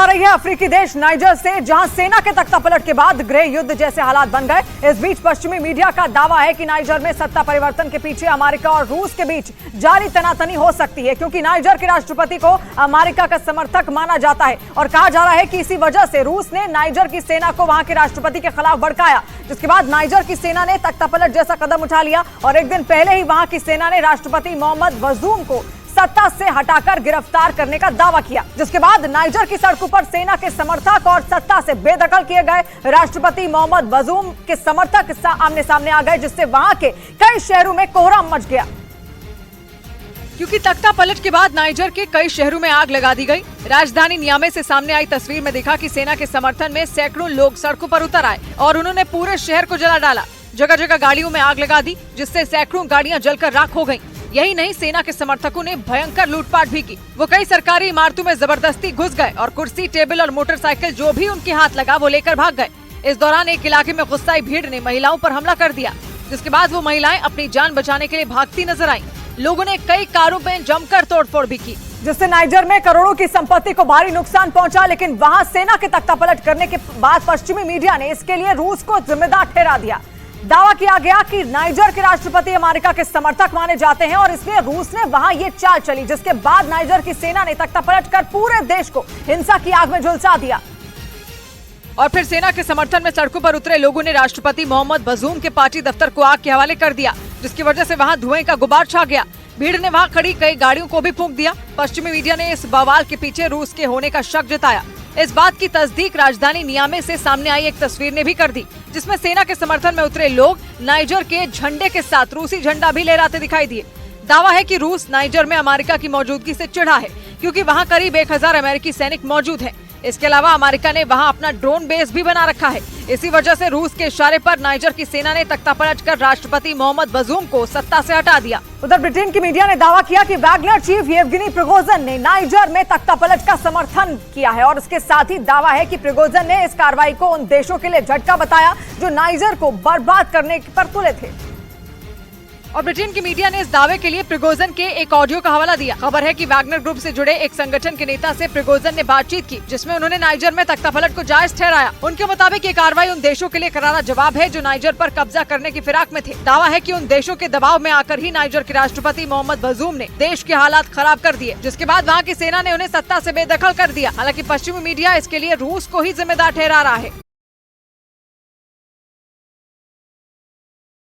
आ रही है अफ्रीकी देश नाइजर से, जहां सेना के तख्तापलट के बाद गृह युद्ध जैसे हालात बन गए। इस बीच पश्चिमी मीडिया का दावा है कि नाइजर में सत्ता परिवर्तन के पीछे अमेरिका और रूस के बीच जारी तनातनी हो सकती है, क्योंकि नाइजर के राष्ट्रपति को अमेरिका का समर्थक माना जाता है और कहा जा रहा है कि इसी वजह से रूस ने नाइजर की सेना को वहां के राष्ट्रपति के खिलाफ भड़काया, जिसके बाद नाइजर की सेना ने तख्तापलट जैसा कदम उठा लिया और एक दिन पहले ही वहां की सेना ने राष्ट्रपति मोहम्मद बजूम को सत्ता से हटाकर गिरफ्तार करने का दावा किया, जिसके बाद नाइजर की सड़कों पर सेना के समर्थक और सत्ता से बेदखल किए गए राष्ट्रपति मोहम्मद बजूम के समर्थक आमने सामने आ गए, जिससे वहां के कई शहरों में कोहराम मच गया। क्योंकि तख्ता पलट के बाद नाइजर के कई शहरों में आग लगा दी गई। राजधानी नियामे से सामने आई तस्वीर में देखा कि सेना के समर्थन में सैकड़ों लोग सड़कों पर उतर आए और उन्होंने पूरे शहर को जला डाला। जगह जगह गाड़ियों में आग लगा दी, जिससे सैकड़ों गाड़ियां जलकर राख हो गईं। यही नहीं, सेना के समर्थकों ने भयंकर लूटपाट भी की। वो कई सरकारी इमारतों में जबरदस्ती घुस गए और कुर्सी, टेबल और मोटरसाइकिल जो भी उनके हाथ लगा वो लेकर भाग गए। इस दौरान एक इलाके में गुस्साई भीड़ ने महिलाओं पर हमला कर दिया, जिसके बाद वो महिलाएं अपनी जान बचाने के लिए भागती नजर आईं। लोगों ने कई कारों में जमकर तोड़फोड़ भी की, जिससे नाइजर में करोड़ों की संपत्ति को भारी नुकसान पहुंचा। लेकिन वहां सेना के तख्तापलट करने के बाद पश्चिमी मीडिया ने इसके लिए रूस को जिम्मेदार ठहरा दिया। दावा किया गया कि नाइजर के राष्ट्रपति अमेरिका के समर्थक माने जाते हैं और इसलिए रूस ने वहां ये चाल चली, जिसके बाद नाइजर की सेना ने तख्तापलट कर पूरे देश को हिंसा की आग में झुलसा दिया। और फिर सेना के समर्थन में सड़कों पर उतरे लोगों ने राष्ट्रपति मोहम्मद बजूम के पार्टी दफ्तर को आग के हवाले कर दिया, जिसकी वजह से वहां धुएं का गुबार छा गया। भीड़ ने वहां खड़ी कई गाड़ियों को भी फूंक दिया। पश्चिमी मीडिया ने इस बवाल के पीछे रूस के होने का शक जताया। इस बात की तस्दीक राजधानी नियामे से सामने आई एक तस्वीर ने भी कर दी, जिसमें सेना के समर्थन में उतरे लोग नाइजर के झंडे के साथ रूसी झंडा भी लहराते दिखाई दिए। दावा है कि रूस नाइजर में अमेरिका की मौजूदगी से चिढ़ा है, क्योंकि वहां करीब 1000 अमेरिकी सैनिक मौजूद हैं। इसके अलावा अमेरिका ने वहां अपना ड्रोन बेस भी बना रखा है। इसी वजह से रूस के इशारे पर नाइजर की सेना ने तख्तापलट कर राष्ट्रपति मोहम्मद बजूम को सत्ता से हटा दिया। उधर ब्रिटेन की मीडिया ने दावा किया कि वैगनर चीफ येवगेनी प्रिगोजिन ने नाइजर में तख्तापलट का समर्थन किया है और इसके साथ ही दावा है कि प्रिगोजिन ने इस कार्रवाई को उन देशों के लिए झटका बताया जो नाइजर को बर्बाद करने पर तुले थे। और ब्रिटेन की मीडिया ने इस दावे के लिए प्रिगोजिन के एक ऑडियो का हवाला दिया। खबर है कि वैगनर ग्रुप से जुड़े एक संगठन के नेता से प्रिगोजिन ने बातचीत की, जिसमें उन्होंने नाइजर में तख्तापलट को जायज ठहराया। उनके मुताबिक ये कार्रवाई उन देशों के लिए करारा जवाब है जो नाइजर पर कब्जा करने की फिराक में थे। दावा है कि उन देशों के दबाव में आकर ही नाइजर के राष्ट्रपति मोहम्मद बजूम ने देश के हालात खराब कर दिए, जिसके बाद वहाँ की सेना ने उन्हें सत्ता से बेदखल कर दिया। हालांकि पश्चिमी मीडिया इसके लिए रूस को ही जिम्मेदार ठहरा रहा है।